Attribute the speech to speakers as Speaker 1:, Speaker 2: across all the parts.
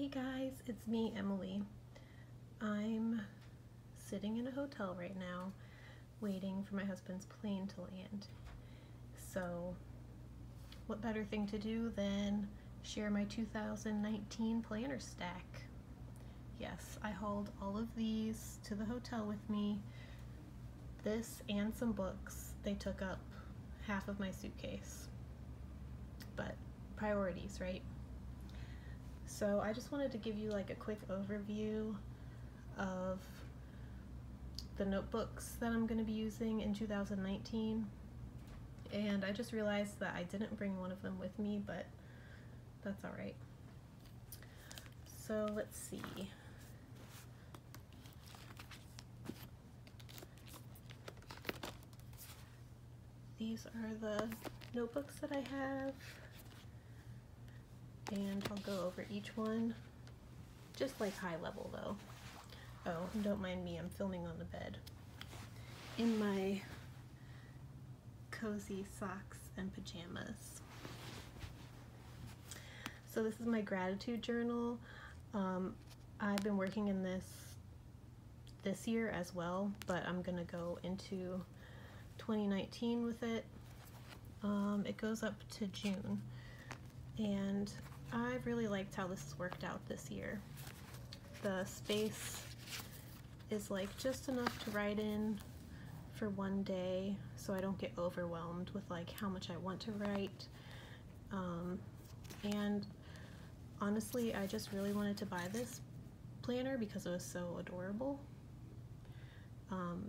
Speaker 1: Hey guys, it's me, Emily. I'm sitting in a hotel right now waiting for my husband's plane to land. So, what better thing to do than share my 2019 planner stack? Yes, I hauled all of these to the hotel with me. This and some books. They took up half of my suitcase. But priorities, right? So I just wanted to give you like a quick overview of the notebooks that I'm going to be using in 2019. And I just realized that I didn't bring one of them with me, but that's all right. So let's see. These are the notebooks that I have. And I'll go over each one, just like high level though. Oh, and don't mind me, I'm filming on the bed in my cozy socks and pajamas. So this is my gratitude journal. I've been working in this year as well, but I'm gonna go into 2019 with it. It goes up to June, and I've really liked how this has worked out this year. The space is like just enough to write in for one day so I don't get overwhelmed with like how much I want to write. And honestly, I just really wanted to buy this planner because it was so adorable.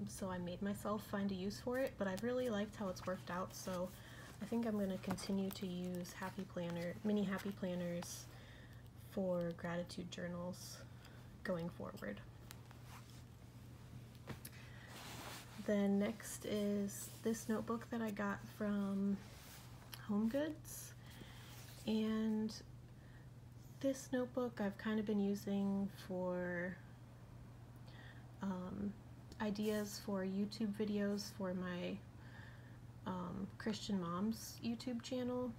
Speaker 1: So I made myself find a use for it, but I've really liked how it's worked out, so I think I'm going to continue to use mini happy planners for gratitude journals going forward. Then next is this notebook that I got from HomeGoods, and this notebook I've kind of been using for ideas for YouTube videos for my Christian Moms YouTube channel.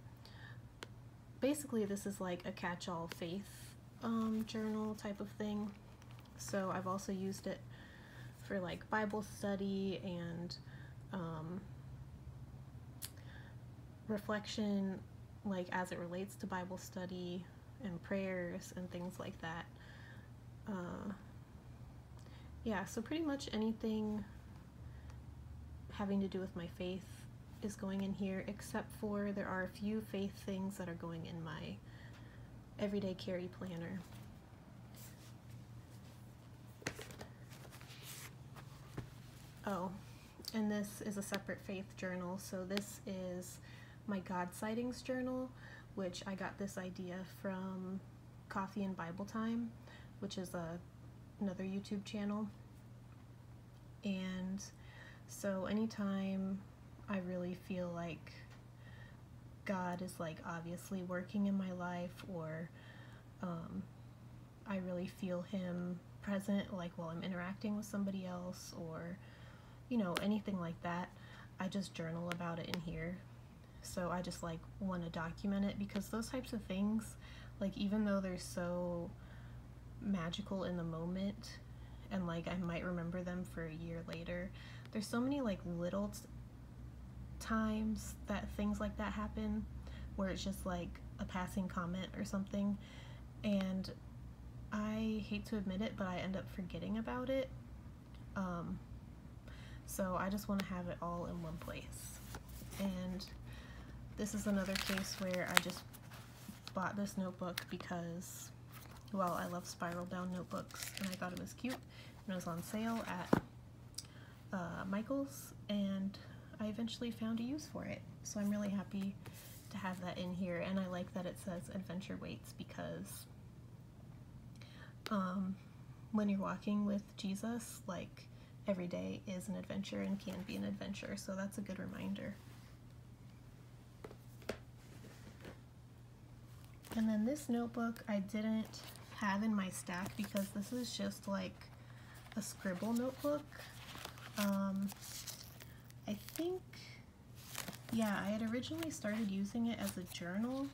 Speaker 1: Basically, this is like a catch-all faith journal type of thing. So I've also used it for like Bible study and reflection, like as it relates to Bible study and prayers and things like that. Yeah, so pretty much anything having to do with my faith is going in here, except for there are a few faith things that are going in my everyday carry planner. Oh, and this is a separate faith journal. So this is my God Sightings journal, which I got this idea from Coffee and Bible Time, which is another YouTube channel. And so anytime I really feel like God is like obviously working in my life, or I really feel him present like while I'm interacting with somebody else, or you know, anything like that, I just journal about it in here. So I just like want to document it, because those types of things, like even though they're so magical in the moment and like I might remember them for a year later, there's so many like little times that things like that happen where it's just like a passing comment or something, and I hate to admit it, but I end up forgetting about it. So I just want to have it all in one place. And this is another case where I just bought this notebook because, well, I love spiral bound notebooks, and I thought it was cute, and it was on sale at Michael's, and I eventually found a use for it. So I'm really happy to have that in here, and I like that it says adventure waits, because when you're walking with Jesus, like every day is an adventure and can be an adventure, so that's a good reminder. And then this notebook I didn't have in my stack because this is just like a scribble notebook. I think, yeah, I had originally started using it as a journal,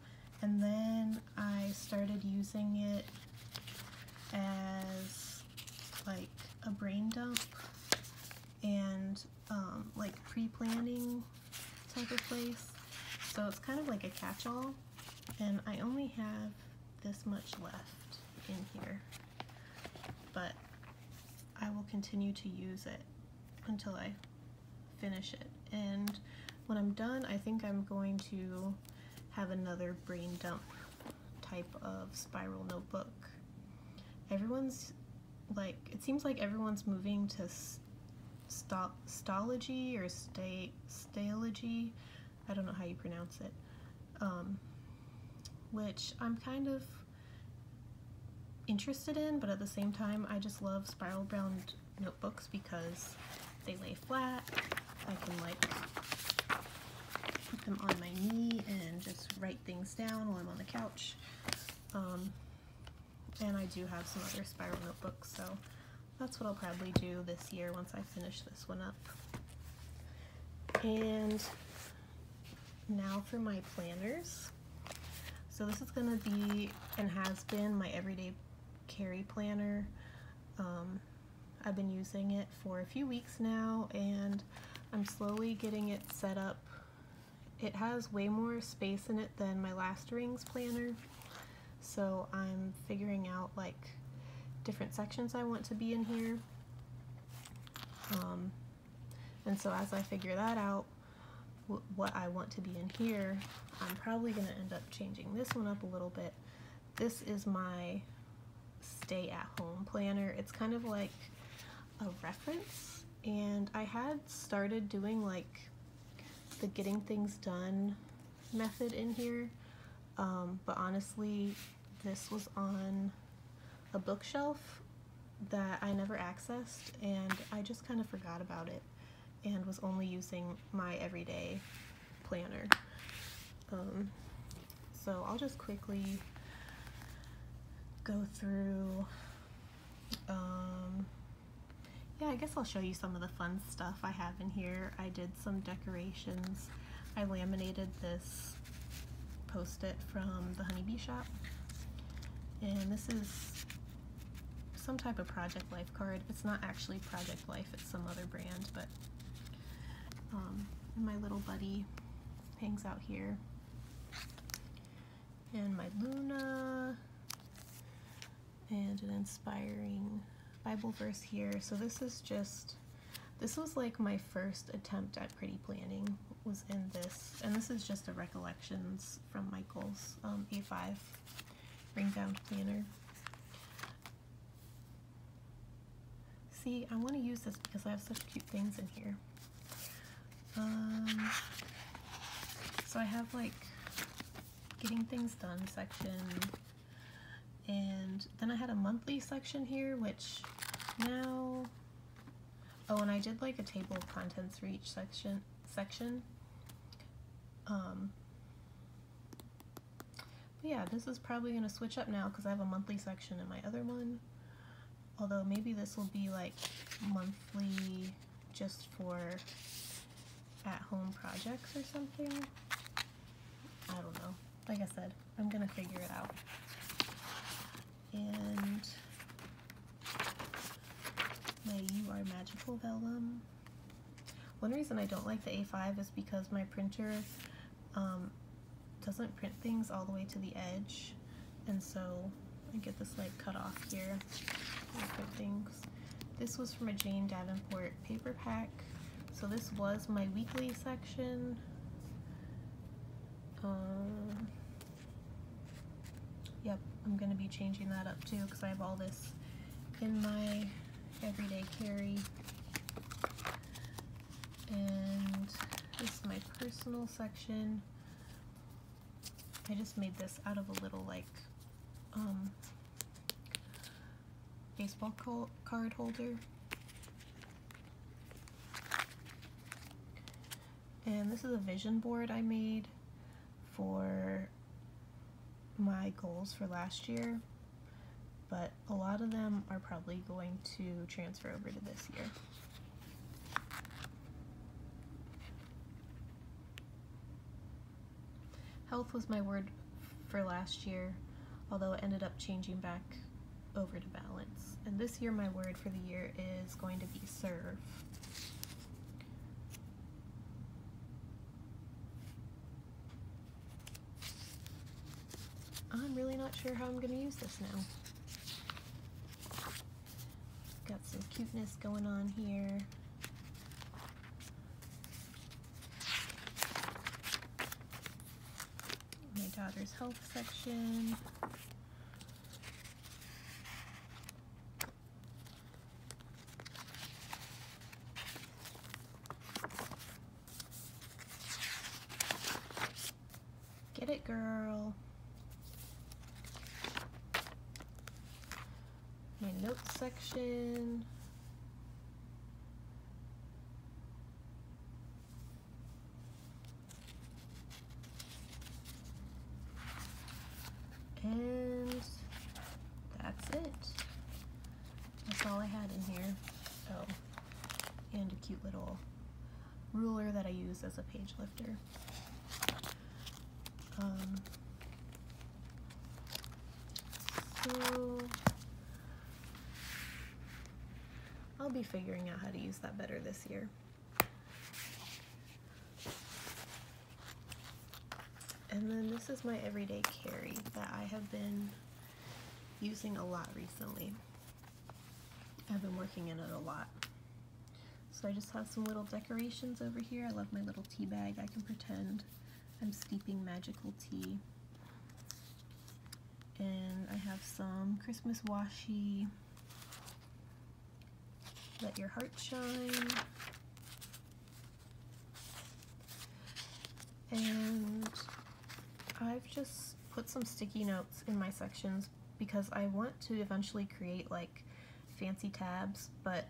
Speaker 1: and then I started using it pre-planning type of place. So it's kind of like a catch-all, and I only have this much left in here, but I will continue to use it until I finish it. And when I'm done, I think I'm going to have another brain dump type of spiral notebook. Everyone's like, it seems like everyone's moving to Stalogy or Stalogy, I don't know how you pronounce it, which I'm kind of interested in, but at the same time I just love spiral bound notebooks because they lay flat. I can like put them on my knee and just write things down while I'm on the couch. And I do have some other spiral notebooks, so that's what I'll probably do this year once I finish this one up. And now for my planners. So this is gonna be, and has been, my everyday carry planner. I've been using it for a few weeks now, and I'm slowly getting it set up. It has way more space in it than my Last Rings planner, so I'm figuring out like different sections I want to be in here. And so as I figure that out, what I want to be in here, I'm probably going to end up changing this one up a little bit. This is my stay at home planner. It's kind of like a reference, and I had started doing like the getting things done method in here, but honestly this was on a bookshelf that I never accessed, and I just kind of forgot about it and was only using my everyday planner. So I'll just quickly go through, yeah, I guess I'll show you some of the fun stuff I have in here. I did some decorations. I laminated this post-it from the Honeybee shop, and this is some type of Project Life card. It's not actually Project Life, it's some other brand, but my little buddy hangs out here. And my Luna, and an inspiring Bible verse here. So this was like my first attempt at pretty planning, was in this, and this is just a Recollections from Michael's A5 ring bound planner. See, I want to use this because I have such cute things in here. So I have like getting things done section, and then I had a monthly section here, which now, oh, and I did like a table of contents for each section. But yeah, this is probably going to switch up now because I have a monthly section in my other one, although maybe this will be like monthly just for at-home projects or something. I don't know. Like I said, I'm gonna figure it out. And my You Are Magical vellum. One reason I don't like the A5 is because my printer doesn't print things all the way to the edge, and so I get this like cut off here. I print things. This was from a Jane Davenport paper pack. So this was my weekly section. Yep, I'm going to be changing that up too because I have all this in my everyday carry. And this is my personal section. I just made this out of a little like baseball card holder. And this is a vision board I made for my goals for last year, but a lot of them are probably going to transfer over to this year. Health was my word for last year, although it ended up changing back over to balance. And this year my word for the year is going to be serve. I'm really not sure how I'm going to use this now. Got some cuteness going on here. My daughter's health section. Get it, girl. My notes section. And that's it. That's all I had in here. Oh, and a cute little ruler that I use as a page lifter. So I'll be figuring out how to use that better this year. And then this is my everyday carry that I have been using a lot recently. I've been working in it a lot. So I just have some little decorations over here. I love my little tea bag. I can pretend I'm steeping magical tea. And I have some Christmas washi. Let your heart shine. And I've just put some sticky notes in my sections because I want to eventually create like fancy tabs, but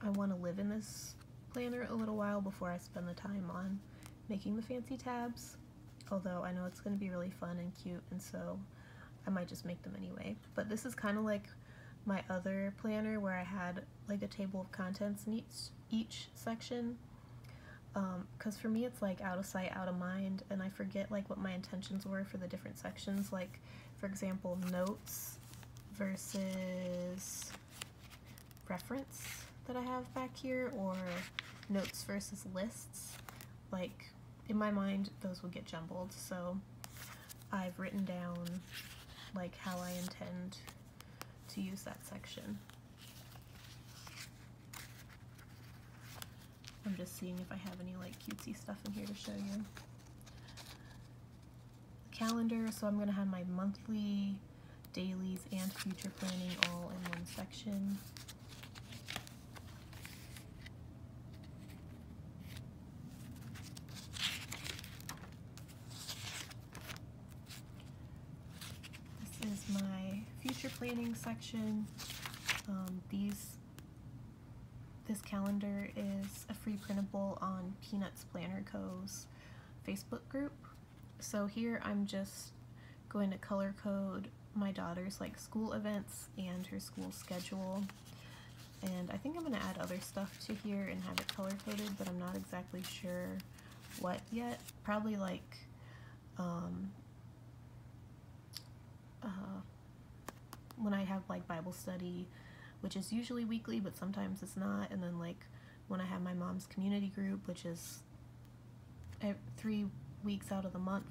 Speaker 1: I want to live in this planner a little while before I spend the time on making the fancy tabs. Although I know it's going to be really fun and cute, and so I might just make them anyway. But this is kind of like my other planner where I had like a table of contents in each section. Because for me it's like out of sight, out of mind, and I forget like what my intentions were for the different sections. Like, for example, notes versus reference that I have back here, or notes versus lists. Like, in my mind those would get jumbled, so I've written down like how I intend to use that section. I'm just seeing if I have any like cutesy stuff in here to show you. Calendar, so I'm gonna have my monthly, dailies, and future planning all in one section. This is my future planning section. This calendar is a free printable on Peanuts Planner Co.'s Facebook group. So here I'm just going to color code my daughter's like school events and her school schedule. And I think I'm going to add other stuff to here and have it color coded, but I'm not exactly sure what yet. Probably like when I have like Bible study, which is usually weekly, but sometimes it's not, and then like when I have my mom's community group, which is 3 weeks out of the month.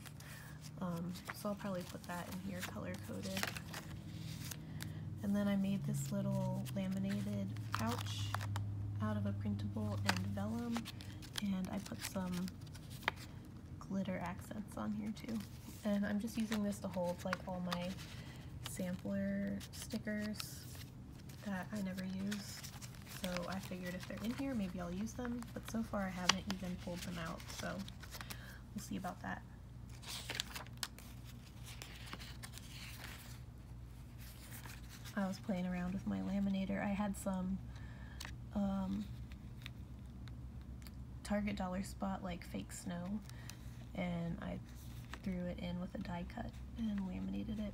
Speaker 1: So I'll probably put that in here color coded. And then I made this little laminated pouch out of a printable and vellum, and I put some glitter accents on here too. And I'm just using this to hold like all my sampler stickers that I never use. So I figured if they're in here, maybe I'll use them, but so far I haven't even pulled them out, so we'll see about that. I was playing around with my laminator. I had some Target dollar spot like fake snow, and I threw it in with a die cut and laminated it.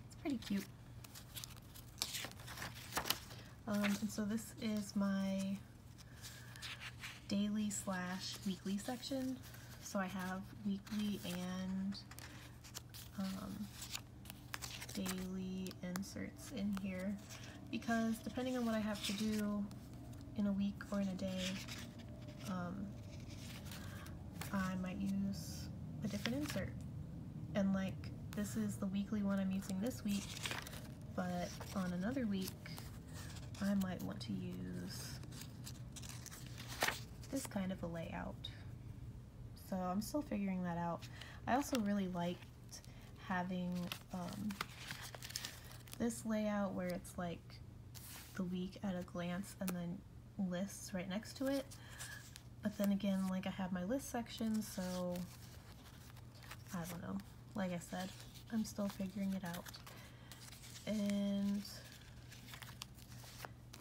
Speaker 1: It's pretty cute. And so this is my daily / weekly section. So I have weekly and daily inserts in here because depending on what I have to do in a week or in a day, I might use a different insert. And like this is the weekly one I'm using this week, but on another week I might want to use this kind of a layout. So I'm still figuring that out. I also really liked having this layout where it's like the week at a glance and then lists right next to it. But then again, like, I have my list section, so I don't know. Like I said, I'm still figuring it out. And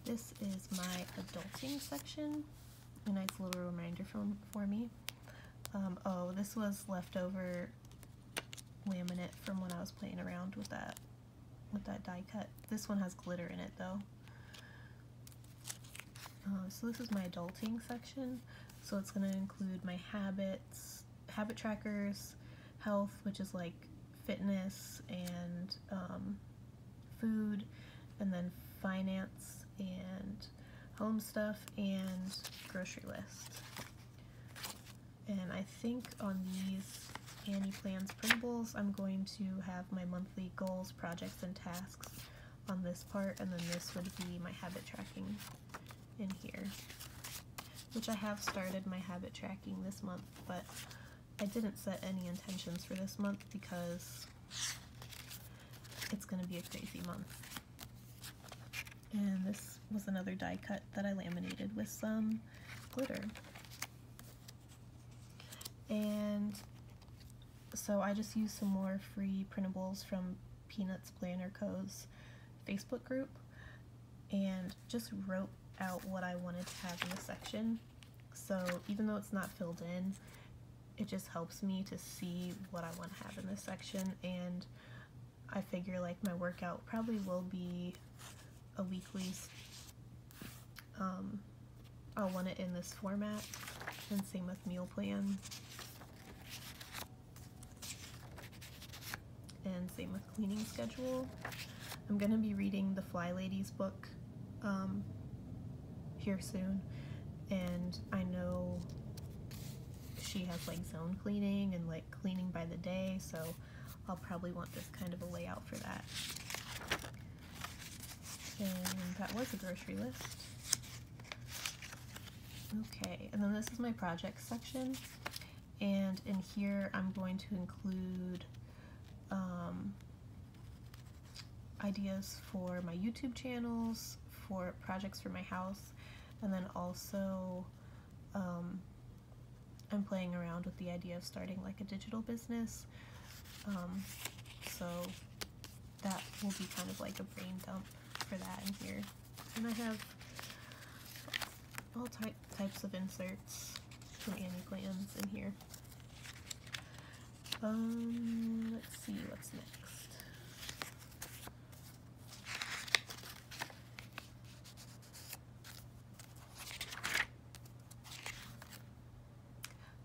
Speaker 1: this is my adulting section. A nice little reminder for me. Oh, this was leftover laminate from when I was playing around with that die cut. This one has glitter in it though. So this is my adulting section. So it's going to include my habits, habit trackers, health, which is like fitness and food, and then finance and home stuff and grocery list. And I think on these Annie Plans printables, I'm going to have my monthly goals, projects, and tasks on this part, and then this would be my habit tracking in here, which I have started my habit tracking this month, but I didn't set any intentions for this month because it's going to be a crazy month. And this was another die cut that I laminated with some glitter. And so I just used some more free printables from Peanuts Planner Co.'s Facebook group and just wrote out what I wanted to have in the section. So even though it's not filled in, it just helps me to see what I want to have in this section. And I figure like my workout probably will be a weekly. I'll want it in this format, and same with meal plan, and same with cleaning schedule. I'm gonna be reading the Fly Ladies book here soon, and I know she has like zone cleaning and like cleaning by the day, so I'll probably want this kind of a layout for that. And that was a grocery list. Okay, and then this is my projects section, and in here I'm going to include ideas for my YouTube channels, for projects for my house, and then also I'm playing around with the idea of starting like a digital business, so that will be kind of like a brain dump for that in here. And I have all types of inserts from Annie Plans in here. Let's see what's next.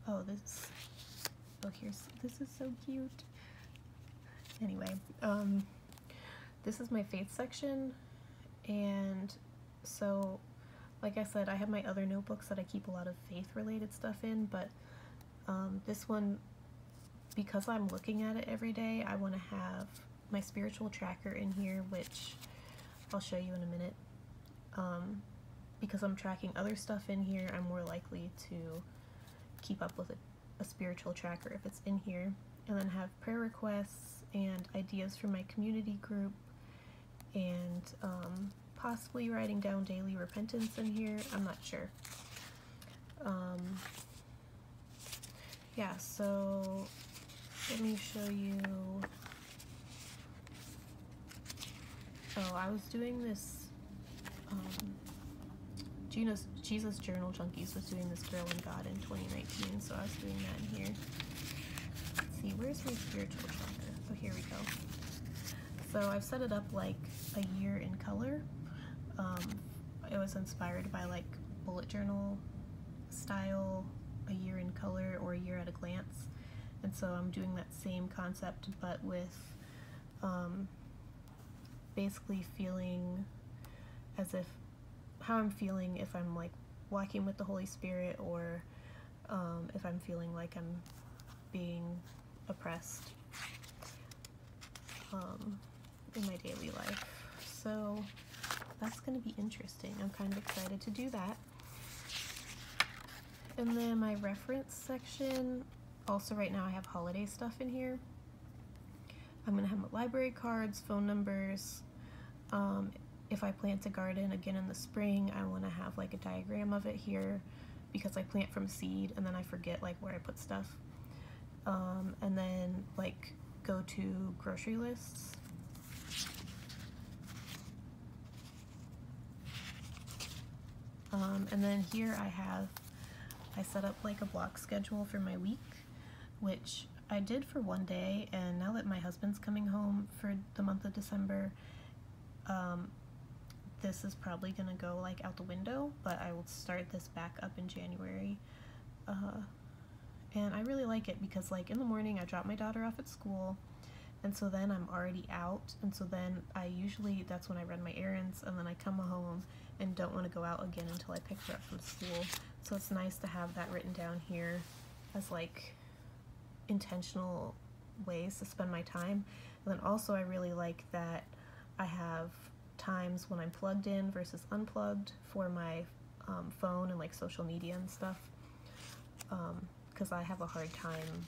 Speaker 1: Oh, this is so cute. Anyway, this is my faith section, and so like I said, I have my other notebooks that I keep a lot of faith related stuff in, but this one, because I'm looking at it every day, I want to have my spiritual tracker in here, which I'll show you in a minute. Because I'm tracking other stuff in here, I'm more likely to keep up with a spiritual tracker if it's in here. And then have prayer requests and ideas from my community group, and possibly writing down daily repentance in here. I'm not sure. Yeah, so let me show you. Oh, I was doing this, Jesus Journal Junkies was doing this Girl and God in 2019, so I was doing that in here. Let's see, where's my spiritual tracker? Oh, here we go. So I've set it up like a year in color. It was inspired by like bullet journal style, a year in color or a year at a glance. And so I'm doing that same concept, but with basically feeling as if, how I'm feeling if I'm like walking with the Holy Spirit, or if I'm feeling like I'm being oppressed. in my daily life. So that's going to be interesting. I'm kind of excited to do that. And then my reference section, also right now I have holiday stuff in here. I'm going to have my library cards, phone numbers. If I plant a garden again in the spring, I want to have like a diagram of it here because I plant from seed and then I forget like where I put stuff. And then like go to grocery lists. And then here I set up like a block schedule for my week, which I did for one day, and now that my husband's coming home for the month of December, this is probably gonna go like out the window, but I will start this back up in January. And I really like it because like in the morning I drop my daughter off at school, and so then I'm already out, and so then that's when I run my errands, and then I come home and don't want to go out again until I pick her up from school. So it's nice to have that written down here as like intentional ways to spend my time. And then also I really like that I have times when I'm plugged in versus unplugged for my phone and like social media and stuff, because I have a hard time.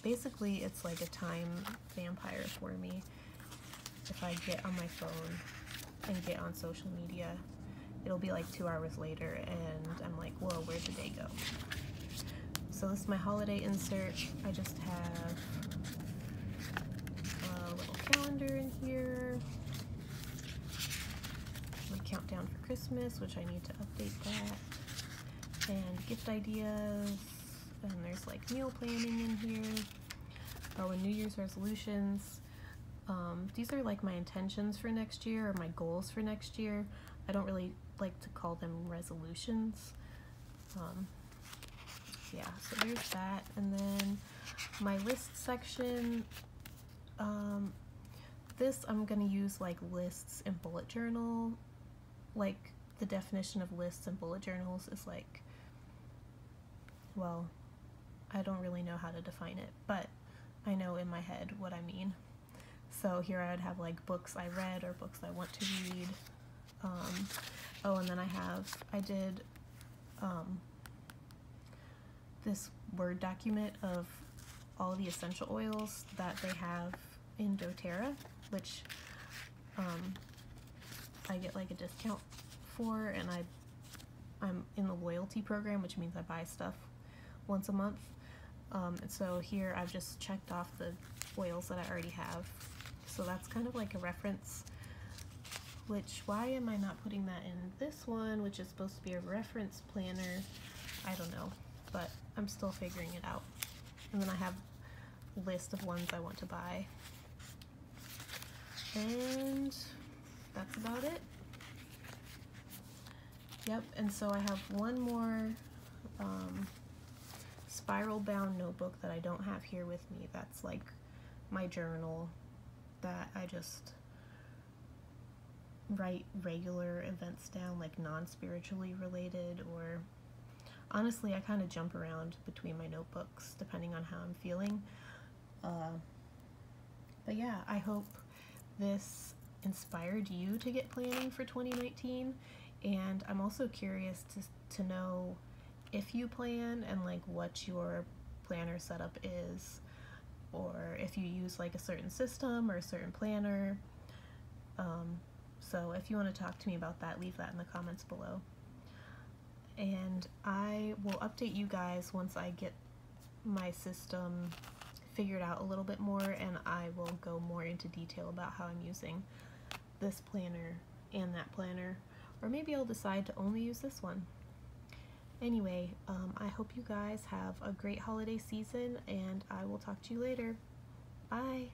Speaker 1: Basically it's like a time vampire for me. If I get on my phone and get on social media, it'll be like 2 hours later and I'm like, whoa, where'd the day go? So this is my holiday insert. I just have a little calendar in here. My countdown for Christmas, which I need to update that. And gift ideas. And there's like meal planning in here. Oh, and New Year's resolutions. These are like my intentions for next year or my goals for next year. I don't really like to call them resolutions. Yeah, so there's that. And then my list section, this I'm gonna use like lists and bullet journal. Like the definition of lists and bullet journals is like, well, I don't really know how to define it, but I know in my head what I mean. So here I'd have like books I read or books I want to read. Oh, and then I did this Word document of all the essential oils that they have in doTERRA, which I get like a discount for, and I'm in the loyalty program, which means I buy stuff once a month. And so here I've just checked off the oils that I already have. So that's kind of like a reference, which why am I not putting that in this one, which is supposed to be a reference planner? I don't know, but I'm still figuring it out. And then I have a list of ones I want to buy. And that's about it. Yep, and so I have one more spiral bound notebook that I don't have here with me. That's like my journal that I just write regular events down, like non-spiritually related, or honestly I kind of jump around between my notebooks depending on how I'm feeling. But yeah, I hope this inspired you to get planning for 2019, and I'm also curious to know if you plan and like what your planner setup is, or if you use like a certain system or a certain planner. So if you want to talk to me about that, leave that in the comments below. And I will update you guys once I get my system figured out a little bit more, and I will go more into detail about how I'm using this planner and that planner, or maybe I'll decide to only use this one. Anyway, I hope you guys have a great holiday season, and I will talk to you later. Bye!